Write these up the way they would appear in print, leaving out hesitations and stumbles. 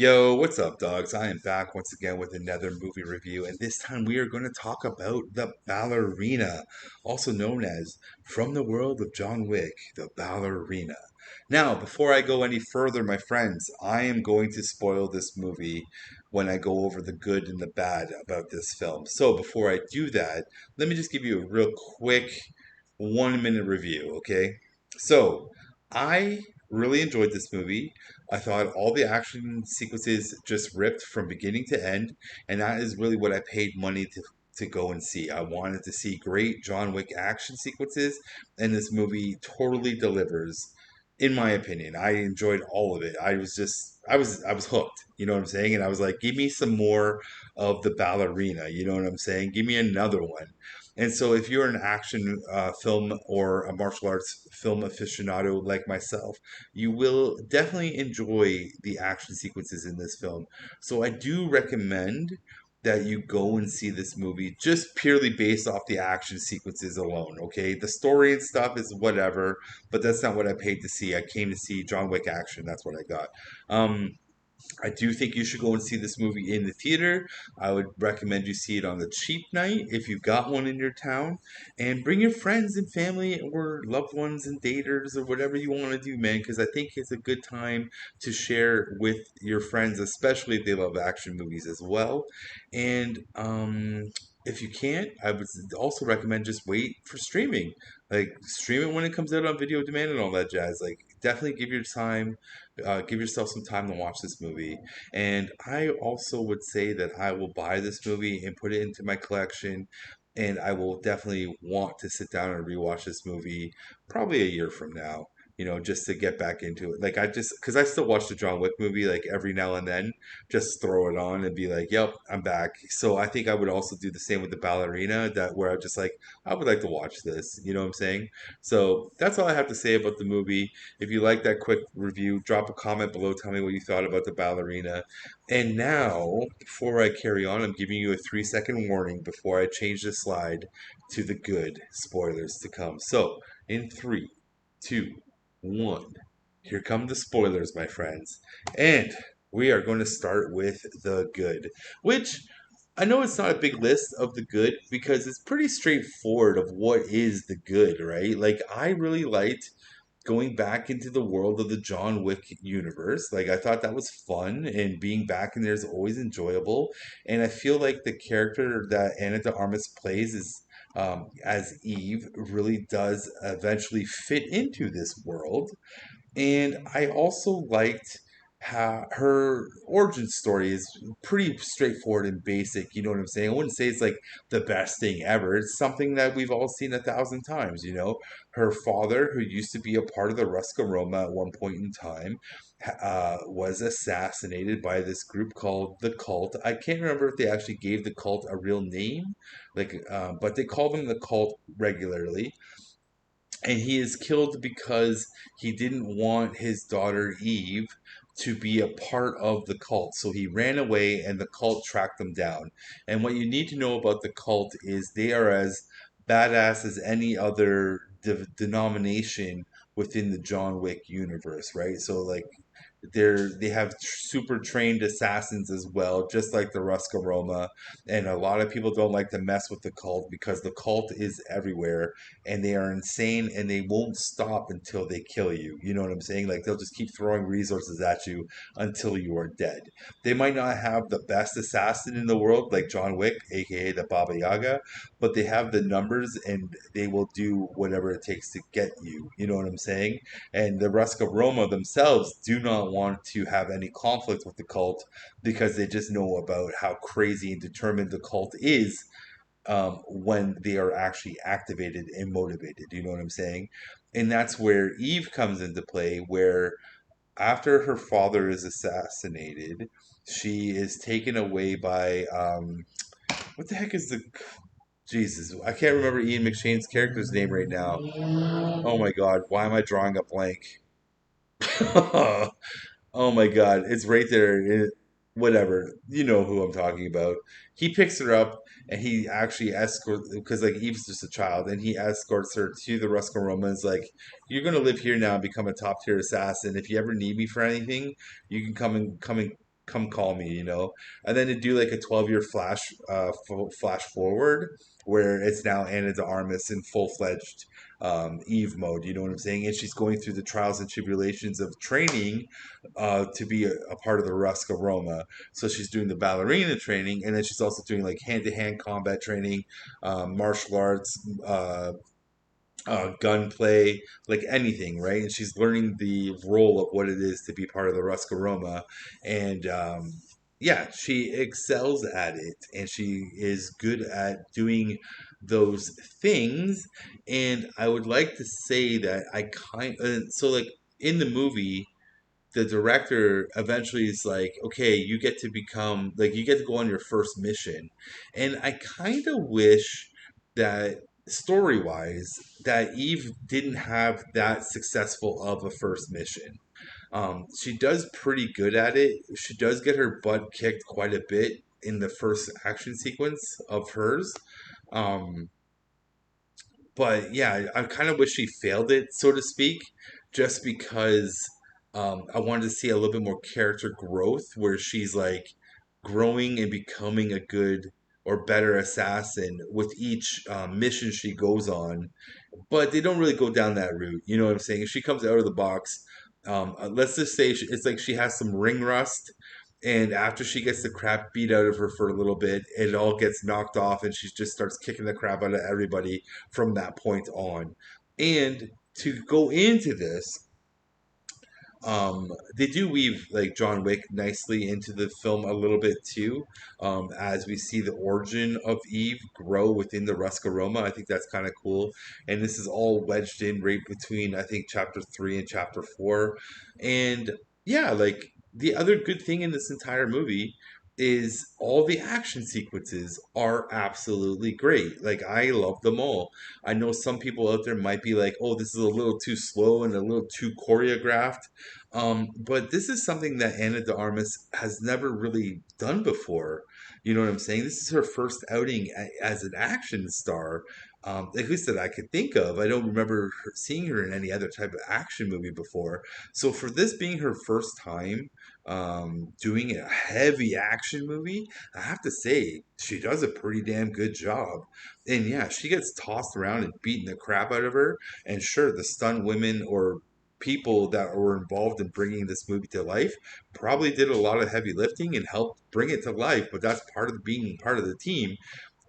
Yo, what's up, dogs? I am back once again with another movie review, and this time we are going to talk about The Ballerina, also known as From the World of John Wick, The Ballerina. Now, before I go any further, my friends, I am going to spoil this movie when I go over the good and the bad about this film. So, before I do that, let me just give you a real quick 1 minute review, okay? So, I really enjoyed this movie. I thought all the action sequences just ripped from beginning to end, and that is really what I paid money to go and see. I wanted to see great John Wick action sequences, and this movie totally delivers, in my opinion. I enjoyed all of it. I was hooked. You know what I'm saying? And I was like, give me some more of the ballerina. You know what I'm saying? Give me another one. And so, if you're an action film or a martial arts film aficionado like myself, you will definitely enjoy the action sequences in this film. So I do recommend that you go and see this movie just purely based off the action sequences alone, okay? The story and stuff is whatever, but that's not what I paid to see. I came to see John Wick action. That's what I got. Um, I do think you should go and see this movie in the theater. I would recommend you see it on the cheap night if you've got one in your town. And bring your friends and family or loved ones and daters or whatever you want to do, man, because I think it's a good time to share with your friends, especially if they love action movies as well. And if you can't, I would also recommend just wait for streaming. Like, stream it when it comes out on video demand and all that jazz. Like, definitely give yourself some time to watch this movie. And I also would say that I will buy this movie and put it into my collection. And I will definitely want to sit down and rewatch this movie probably a year from now, just to get back into it. Like, because I still watch the John Wick movie like every now and then, just throw it on and be like, yep, I'm back. So I think I would also do the same with the ballerina, that where I'm just like, I would like to watch this. You know what I'm saying? So that's all I have to say about the movie. If you like that quick review, drop a comment below. Tell me what you thought about the ballerina. And now, before I carry on, I'm giving you a 3 second warning before I change the slide to the good spoilers to come. So, in three, two, one, here come the spoilers, my friends. And we are going to start with the good, which I know it's not a big list of the good because it's pretty straightforward of what is the good, right? Like, I really liked going back into the world of the John Wick universe. Like, I thought that was fun, and being back in there is always enjoyable. And I feel like the character that Anna de Armas plays is as Eve really does eventually fit into this world. And I also liked how her origin story is pretty straightforward and basic. You know what I'm saying? I wouldn't say it's like the best thing ever. It's something that we've all seen 1,000 times. Her father, who used to be a part of the Ruska Roma at one point in time, was assassinated by this group called the Cult. I can't remember if they actually gave the cult a real name, but they call them the Cult regularly, and he is killed because he didn't want his daughter Eve to be a part of the cult. So he ran away and the cult tracked him down. And what you need to know about the cult is they are as badass as any other denomination within the John Wick universe, right? So, like, they have super trained assassins as well, just like the Ruska Roma. And a lot of people don't like to mess with the cult because the cult is everywhere and they are insane and they won't stop until they kill you. You know what I'm saying? Like, they'll just keep throwing resources at you until you are dead. They might not have the best assassin in the world like John Wick, aka the Baba Yaga, but they have the numbers and they will do whatever it takes to get you. You know what I'm saying? And the Ruska Roma themselves do not want to have any conflict with the cult because they just know about how crazy and determined the cult is, when they are actually activated and motivated. You know what I'm saying? And that's where Eve comes into play, where after her father is assassinated, she is taken away by what the heck is the Jesus? I can't remember Ian McShane's character's name right now. Oh my God, why am I drawing a blank? Oh my God, it's right there. Whatever, you know who I'm talking about. He picks her up and he actually escorts, because like Eve's just a child, and he escorts her to the Ruska Romans. Like, you're gonna live here now and become a top tier assassin. If you ever need me for anything, you can come and come call me, and then to do like a 12-year flash forward where it's now Anna de Armas in full-fledged Eve mode, you know what I'm saying? And she's going through the trials and tribulations of training to be a part of the Ruska Roma. So she's doing the ballerina training, and then she's also doing like hand-to-hand combat training, martial arts, gunplay, like anything, right? And she's learning the role of what it is to be part of the Ruska Roma, and yeah, she excels at it, and she is good at doing those things. And I would like to say that so like in the movie the director eventually is like, okay, you get to become like you get to go on your first mission. And I kind of wish that story wise that Eve didn't have that successful of a first mission. She does pretty good at it. She does get her butt kicked quite a bit in the first action sequence of hers. Um, but yeah, I kind of wish she failed it, so to speak, just because I wanted to see a little bit more character growth where she's like growing and becoming a good or better assassin with each mission she goes on, but they don't really go down that route. You know what I'm saying? If she comes out of the box, let's just say it's like she has some ring rust, and after she gets the crap beat out of her for a little bit, it all gets knocked off, and she just starts kicking the crap out of everybody from that point on. And to go into this, they do weave like John Wick nicely into the film a little bit too, as we see the origin of Eve grow within the Ruska Roma. I think that's kind of cool, and this is all wedged in right between I think chapter 3 and chapter 4, and yeah, like the other good thing in this entire movie is all the action sequences are absolutely great. Like I love them all. I know some people out there might be like, "Oh, this is a little too slow and a little too choreographed." But this is something that Anna de Armas has never really done before. You know what I'm saying? This is her first outing as an action star, at least that I could think of. I don't remember seeing her in any other type of action movie before. So for this being her first time doing a heavy action movie, I have to say she does a pretty damn good job. And yeah, she gets tossed around and beaten the crap out of her. And sure, the stunt women or people that were involved in bringing this movie to life probably did a lot of heavy lifting and helped bring it to life, but that's part of being part of the team.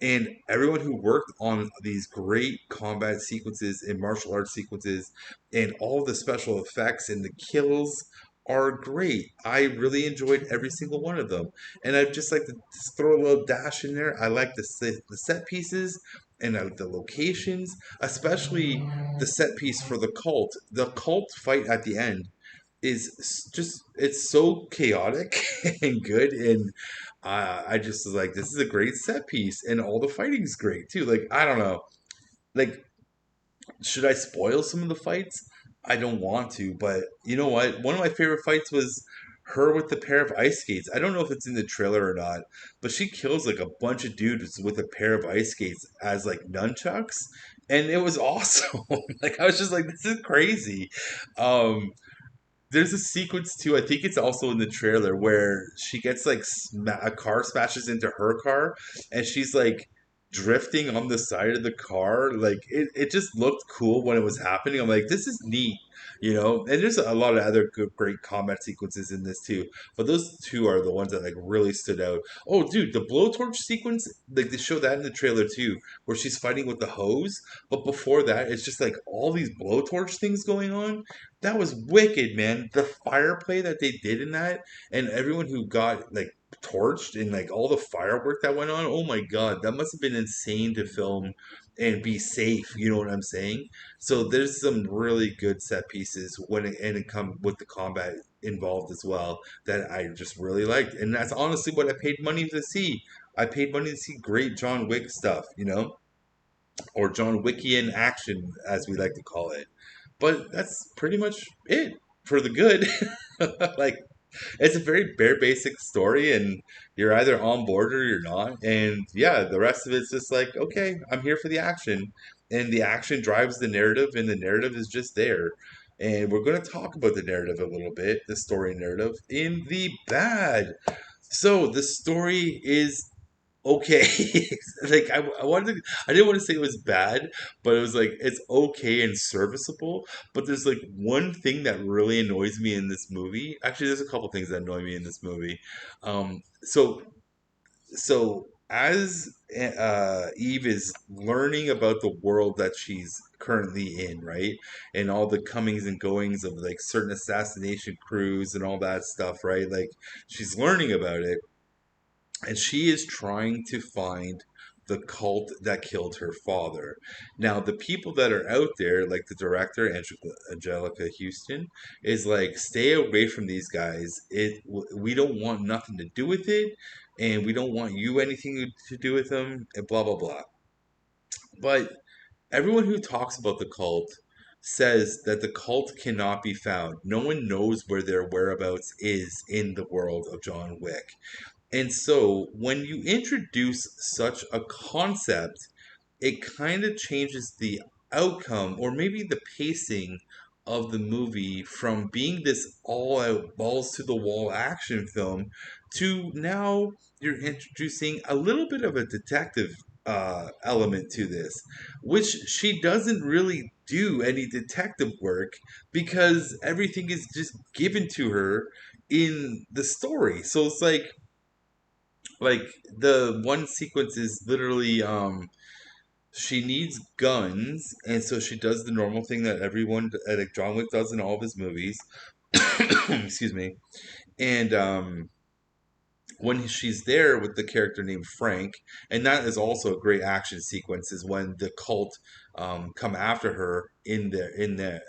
And everyone who worked on these great combat sequences and martial arts sequences and all the special effects and the kills are great. I really enjoyed every single one of them. And I'd just like to just throw a little dash in there. I like the set pieces and the locations, especially the set piece for the cult. The cult fight at the end is just it's so chaotic and good, and I just was like, this is a great set piece, and all the fighting's great too. Like I don't know, like should I spoil some of the fights? I don't want to, but you know what? One of my favorite fights was her with the pair of ice skates. I don't know if it's in the trailer or not, but she kills like a bunch of dudes with a pair of ice skates as like nunchucks, and it was awesome. Like I was just like, this is crazy. Um, there's a sequence too. I think it's also in the trailer where she gets like a car smashes into her car, and she's like drifting on the side of the car. Like it just looked cool when it was happening. I'm like, this is neat, you know. And there's a lot of other good, great combat sequences in this too. But those two are the ones that like really stood out. Oh, dude, the blowtorch sequence, like they show that in the trailer too, where she's fighting with the hose. But before that, it's just like all these blowtorch things going on. That was wicked, man. The fire play that they did in that, and everyone who got like torched and like all the firework that went on. Oh my god, that must have been insane to film and be safe. You know what I'm saying? So there's some really good set pieces when it come with the combat involved as well that I just really liked, and that's honestly what I paid money to see. I paid money to see great John Wick stuff, or John Wickian action, as we like to call it. But that's pretty much it for the good. Like, it's a very bare basic story, and you're either on board or you're not. And yeah, the rest of it's just like, okay, I'm here for the action. And the action drives the narrative, and the narrative is just there. and we're going to talk about the narrative a little bit, the story narrative in the bad. So the story is okay. Like I wanted to, I didn't want to say it was bad, but it was like it's okay and serviceable. But there's like one thing that really annoys me in this movie. Actually, there's a couple things that annoy me in this movie. So as Eve is learning about the world that she's currently in, right, and all the comings and goings of like certain assassination crews and all that stuff, right? Like she's learning about it, and she is trying to find the cult that killed her father. Now, the people that are out there, like the director Angelica Houston, is like, stay away from these guys. We don't want nothing to do with it, and we don't want you anything to do with them, and blah blah blah. But everyone who talks about the cult says that the cult cannot be found. No one knows where their whereabouts is in the world of John Wick. And so when you introduce such a concept, it kind of changes the outcome or maybe the pacing of the movie from being this all out balls to the wall action film to now you're introducing a little bit of a detective element to this, which she doesn't really do any detective work because everything is just given to her in the story. So it's like the one sequence is literally she needs guns, and so she does the normal thing that everyone like John Wick does in all of his movies. Excuse me. And when she's there with the character named Frank, and that is also a great action sequence, is when the cult come after her in the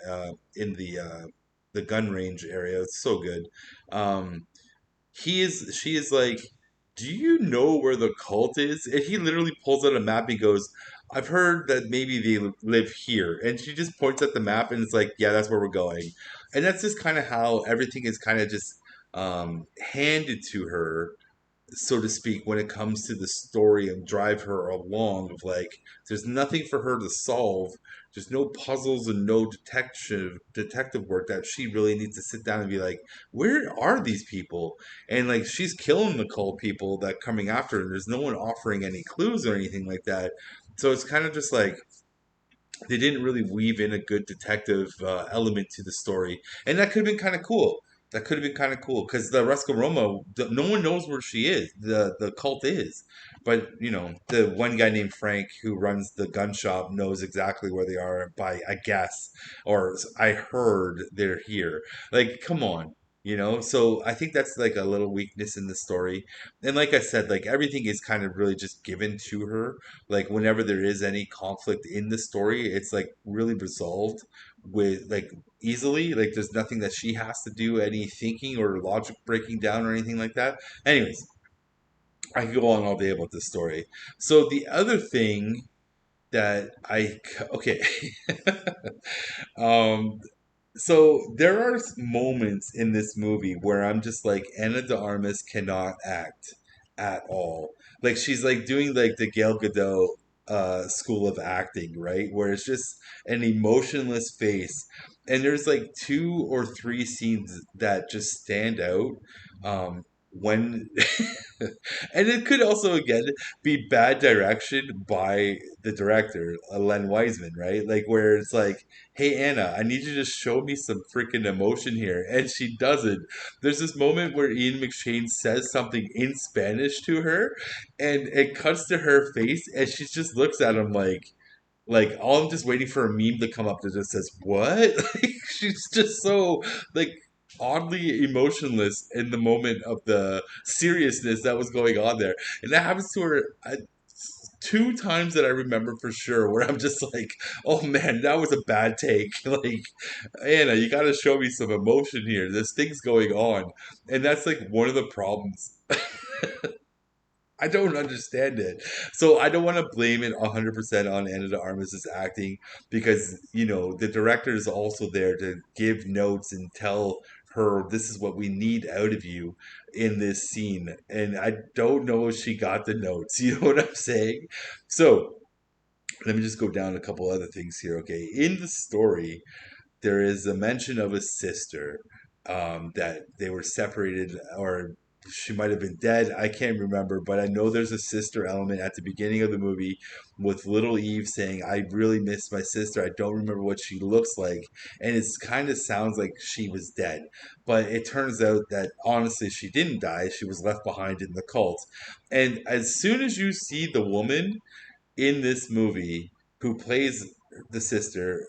gun range area. It's so good. Um, she is like, do you know where the cult is? And he literally pulls out a map and goes, I've heard that maybe they live here. And she just points at the map and it's like, yeah, that's where we're going. And that's just kind of how everything is kind of just handed to her, so to speak, when it comes to the story and drive her along. Of like, there's nothing for her to solve. There's no puzzles and no detective work that she really needs to sit down and be like, where are these people? And like, she's killing the cold people that coming after her. And there's no one offering any clues or anything like that. So it's kind of just like they didn't really weave in a good detective element to the story, and that could have been kind of cool. That could have been kind of cool because the Resca Roma, no one knows where she is. The cult is, but the one guy named Frank who runs the gun shop knows exactly where they are by I guess, or I heard they're here. Like, come on. So I think that's like a little weakness in the story. And like I said, like everything is kind of really just given to her. Like whenever there is any conflict in the story, it's like really resolved with like easily. Like there's nothing that she has to do any thinking or logic breaking down or anything like that. Anyways, I could go on all day about this story. So the other thing that I okay, um so there are moments in this movie where I'm just like, Anna de Armas cannot act at all. Like she's like doing like the Gail Godot school of acting, right? Where it's just an emotionless face. And there's like two or three scenes that just stand out. When and it could also again be bad direction by the director, Len Wiseman, right? Like where it's like, hey Anna, I need you to just show me some freaking emotion here. And she doesn't. There's this moment where Ian McShane says something in Spanish to her, and it cuts to her face, and she just looks at him like all I'm just waiting for a meme to come up that just says what? Like she's just so like oddly emotionless in the moment of the seriousness that was going on there. And that happens to her two times that I remember for sure, where I'm just like, oh man, that was a bad take. Like, Anna, you got to show me some emotion here. There's things going on. And that's like one of the problems. I don't understand it. So I don't want to blame it 100% on Anna de Armas' acting because, the director is also there to give notes and tell her this is what we need out of you in this scene. And I don't know if she got the notes. You know what I'm saying? So let me just go down a couple other things here. Okay. In the story, there is a mention of a sister, that they were separated, or she might have been dead. I can't remember, but I know there's a sister element at the beginning of the movie with little Eve saying, "I really miss my sister. I don't remember what she looks like," and it kind of sounds like she was dead. But it turns out that honestly, she didn't die. She was left behind in the cult. And as soon as you see the woman in this movie who plays the sister,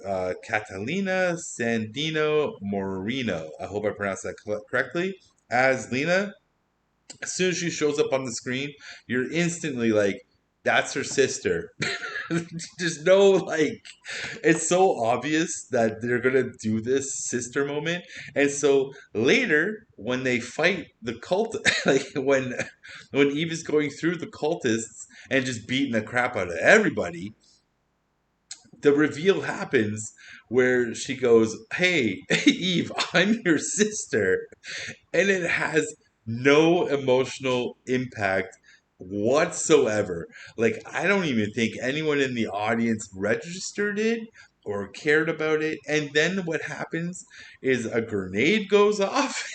Catalina Sandino Moreno. I hope I pronounced that correctly. As Lena, as soon as she shows up on the screen, you're instantly like, that's her sister. There's no like, it's so obvious that they're gonna do this sister moment, and so later when they fight the cult, like when Eve is going through the cultists and just beating the crap out of everybody, the reveal happens where she goes, "Hey, Eve, I'm your sister," and it has no emotional impact whatsoever. Like, I don't even think anyone in the audience registered it or cared about it. And then what happens is a grenade goes off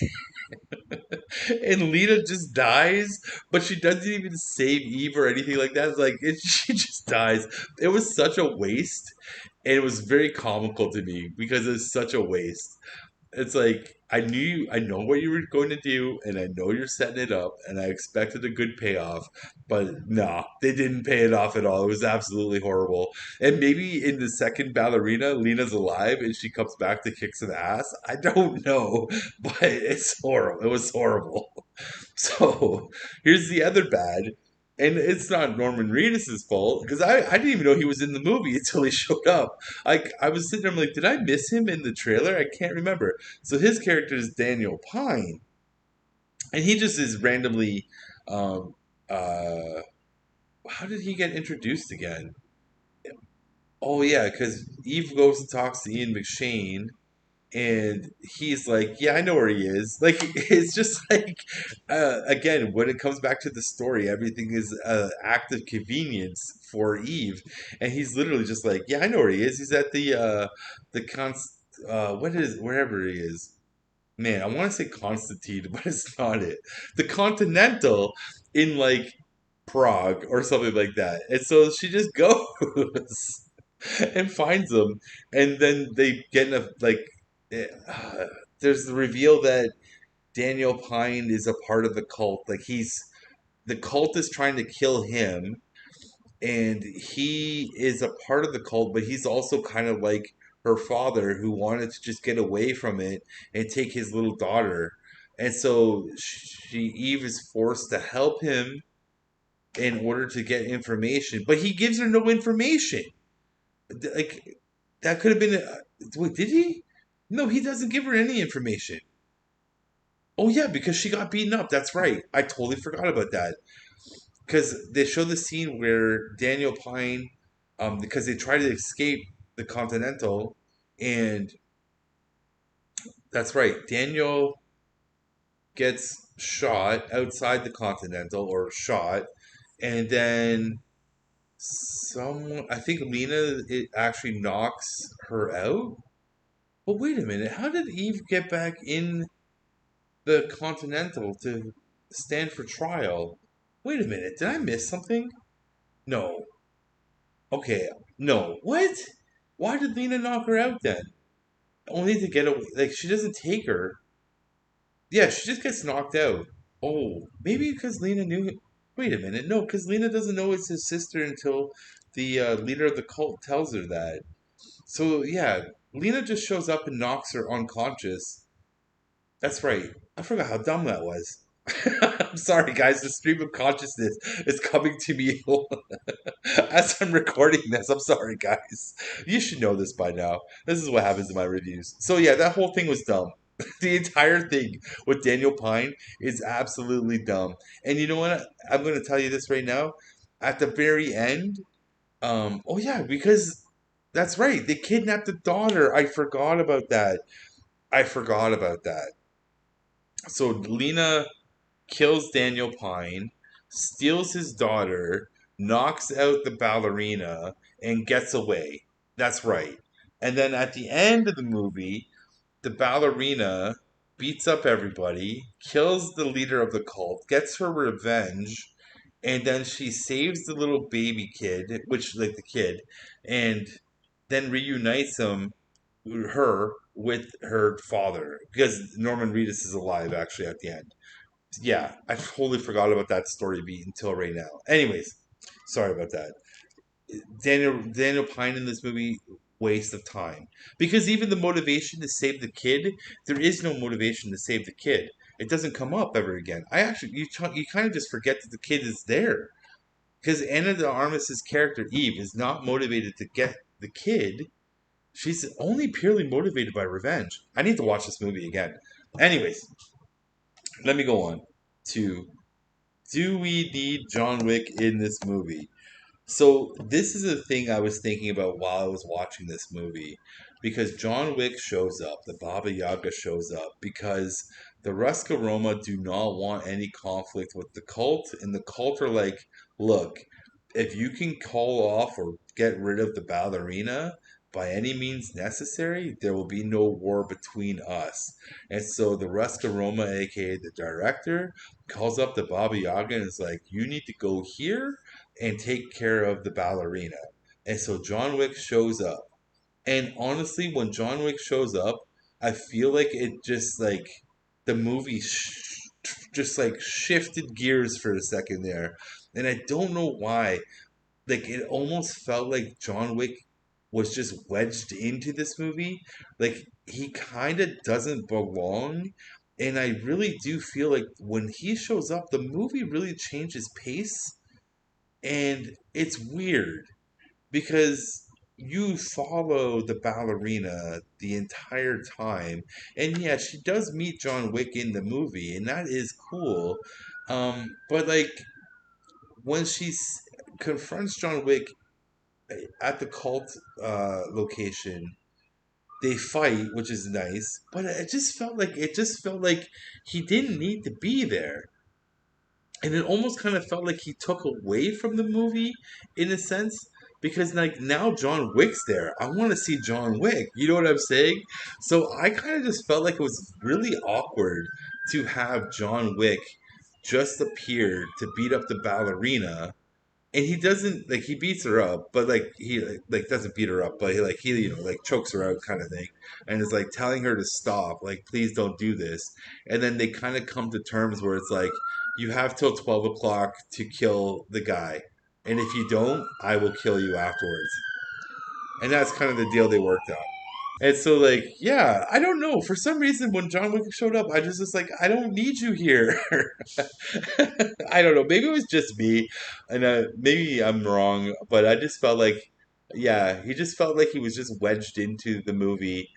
and Lita just dies, but she doesn't even save Eve or anything like that. It's like she just dies. It was such a waste, and it was very comical to me because it was such a waste. It's like I know what you were going to do, and I know you're setting it up, and I expected a good payoff, but nah, they didn't pay it off at all. It was absolutely horrible. And maybe in the second Ballerina, Lena's alive and she comes back to kick some ass. I don't know, but it's horrible. It was horrible. So here's the other bad. And it's not Norman Reedus' fault because I didn't even know he was in the movie until he showed up. Like I was sitting there, I'm like, did I miss him in the trailer? I can't remember. So his character is Daniel Pine, and he just is randomly. Um, uh, how did he get introduced again? Oh yeah, because Eve goes and talks to Ian McShane, and he's like, "Yeah, I know where he is." Like it's just like, again, when it comes back to the story, everything is act of convenience for Eve, and he's literally just like, "Yeah, I know where he is. He's at the what is wherever he is." Man, I want to say Constantine, but it's not it. The Continental in like Prague or something like that, and so she just goes and finds them, and then they get in a like. Uh, there's the reveal that Daniel Pine is a part of the cult. Like the cult is trying to kill him, and he is a part of the cult, but he's also kind of like her father who wanted to just get away from it and take his little daughter. And so Eve is forced to help him in order to get information, but he gives her no information. Like that could have been. Wait, did he? No, he doesn't give her any information. Oh yeah, because she got beaten up. That's right. I totally forgot about that. Because they show the scene where Daniel Pine, because they try to escape the Continental, and that's right. Daniel gets shot outside the Continental, or shot, and then someone. I think Lena it actually knocks her out. But wait a minute. How did Eve get back in the Continental to stand for trial? Wait a minute, did I miss something? No. Okay, no. What? Why did Lena knock her out then? Only to get away. Like, she doesn't take her. Yeah, she just gets knocked out. Oh, maybe because Lena knew. Wait a minute. No, because Lena doesn't know it's his sister until the leader of the cult tells her that. So, yeah, Lena just shows up and knocks her unconscious. That's right. I forgot how dumb that was. I'm sorry, guys. The stream of consciousness is coming to me as I'm recording this. I'm sorry, guys. You should know this by now. This is what happens in my reviews. So, yeah, that whole thing was dumb. The entire thing with Daniel Pine is absolutely dumb. And you know what? I'm going to tell you this right now. At the very end, oh, yeah, because that's right. They kidnapped the daughter. I forgot about that. I forgot about that. So, Lena kills Daniel Pine, steals his daughter, knocks out the ballerina, and gets away. That's right. And then at the end of the movie, the ballerina beats up everybody, kills the leader of the cult, gets her revenge, and then she saves the little baby kid, which like the kid, and then reunites her with her father because Norman Reedus is alive actually at the end. Yeah, I totally forgot about that story beat until right now. Anyways, sorry about that. Daniel Pine in this movie, waste of time, because even the motivation to save the kid, there is no motivation to save the kid. It doesn't come up ever again. I actually you kind of just forget that the kid is there because Anna de Armas's character Eve is not motivated to get the kid. She's only purely motivated by revenge. I need to watch this movie again. Anyways, let me go on to, do we need John Wick in this movie? So this is a thing I was thinking about while I was watching this movie, because John Wick shows up, the Baba Yaga shows up, because the Ruska Roma do not want any conflict with the cult, and the cult are like, look, if you can call off or get rid of the ballerina by any means necessary, there will be no war between us. And so the Ruska Roma, aka the director, calls up the Baba Yaga and is like, you need to go here and take care of the ballerina. And so John Wick shows up. And honestly, when John Wick shows up, I feel like it just like the movie just like shifted gears for a second there. And I don't know why. Like it almost felt like John Wick was just wedged into this movie. Like he kind of doesn't belong. And I really do feel like when he shows up, the movie really changes pace, and it's weird because you follow the ballerina the entire time. And yeah, she does meet John Wick in the movie, and that is cool. But like when confronts John Wick at the cult location, they fight, which is nice. But it just felt like he didn't need to be there, and it almost kind of felt like he took away from the movie in a sense, because like now John Wick's there. I want to see John Wick. You know what I'm saying? So I kind of just felt like it was really awkward to have John Wick just appear to beat up the ballerina, and he doesn't, like, he beats her up, but like he like doesn't beat her up, but he like chokes her out kind of thing, and is like telling her to stop, like please don't do this. And then they kind of come to terms where it's like, you have till 12 o'clock to kill the guy, and if you don't, I will kill you afterwards. And that's kind of the deal they worked on. And so, like, yeah, I don't know. For some reason, when John Wick showed up, I just was like, I don't need you here. I don't know. Maybe it was just me, and maybe I'm wrong, but I just felt like, yeah, he just felt like he was just wedged into the movie,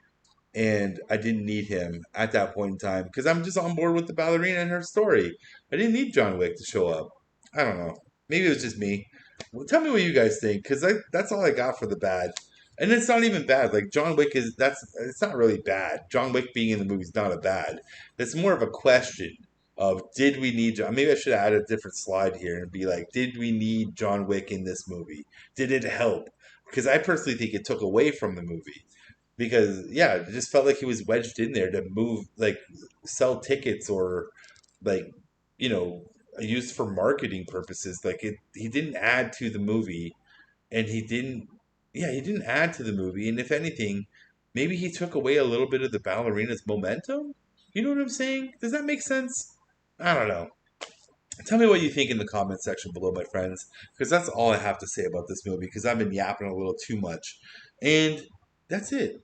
and I didn't need him at that point in time because I'm just on board with the ballerina and her story. I didn't need John Wick to show up. I don't know. Maybe it was just me. Well, tell me what you guys think, because that's all I got for the bad. And it's not even bad. Like John Wick is, that's, it's not really bad. John Wick being in the movie is not a bad. It's more of a question of, did we need John? Maybe I should add a different slide here and be like, did we need John Wick in this movie? Did it help? Because I personally think it took away from the movie, because yeah, it just felt like he was wedged in there to move, like, sell tickets, or like, you know, used for marketing purposes. Like he didn't add to the movie, and he didn't. Yeah, he didn't add to the movie, and if anything, maybe he took away a little bit of the ballerina's momentum. You know what I'm saying? Does that make sense? I don't know. Tell me what you think in the comment section below, my friends, because that's all I have to say about this movie. Because I've been yapping a little too much, and that's it.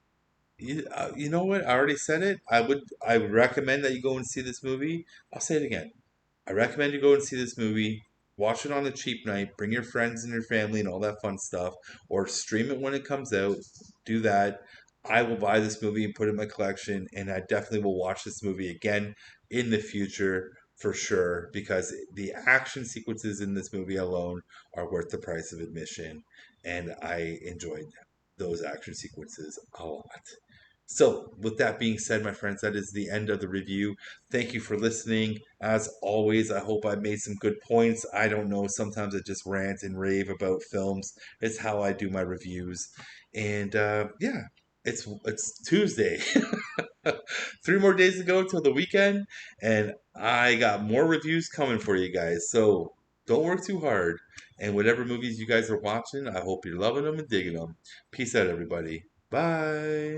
You know what? I already said it. I would recommend that you go and see this movie. I'll say it again. I recommend you go and see this movie. Watch it on a cheap night. Bring your friends and your family and all that fun stuff, or stream it when it comes out. Do that. I will buy this movie and put it in my collection, and I definitely will watch this movie again in the future for sure, because the action sequences in this movie alone are worth the price of admission, and I enjoyed those action sequences a lot. So, with that being said, my friends, that is the end of the review. Thank you for listening. As always, I hope I made some good points. I don't know. Sometimes I just rant and rave about films. It's how I do my reviews. And yeah, It's Tuesday. 3 more days to go till the weekend, and I got more reviews coming for you guys. So don't work too hard. And whatever movies you guys are watching, I hope you're loving them and digging them. Peace out, everybody. Bye.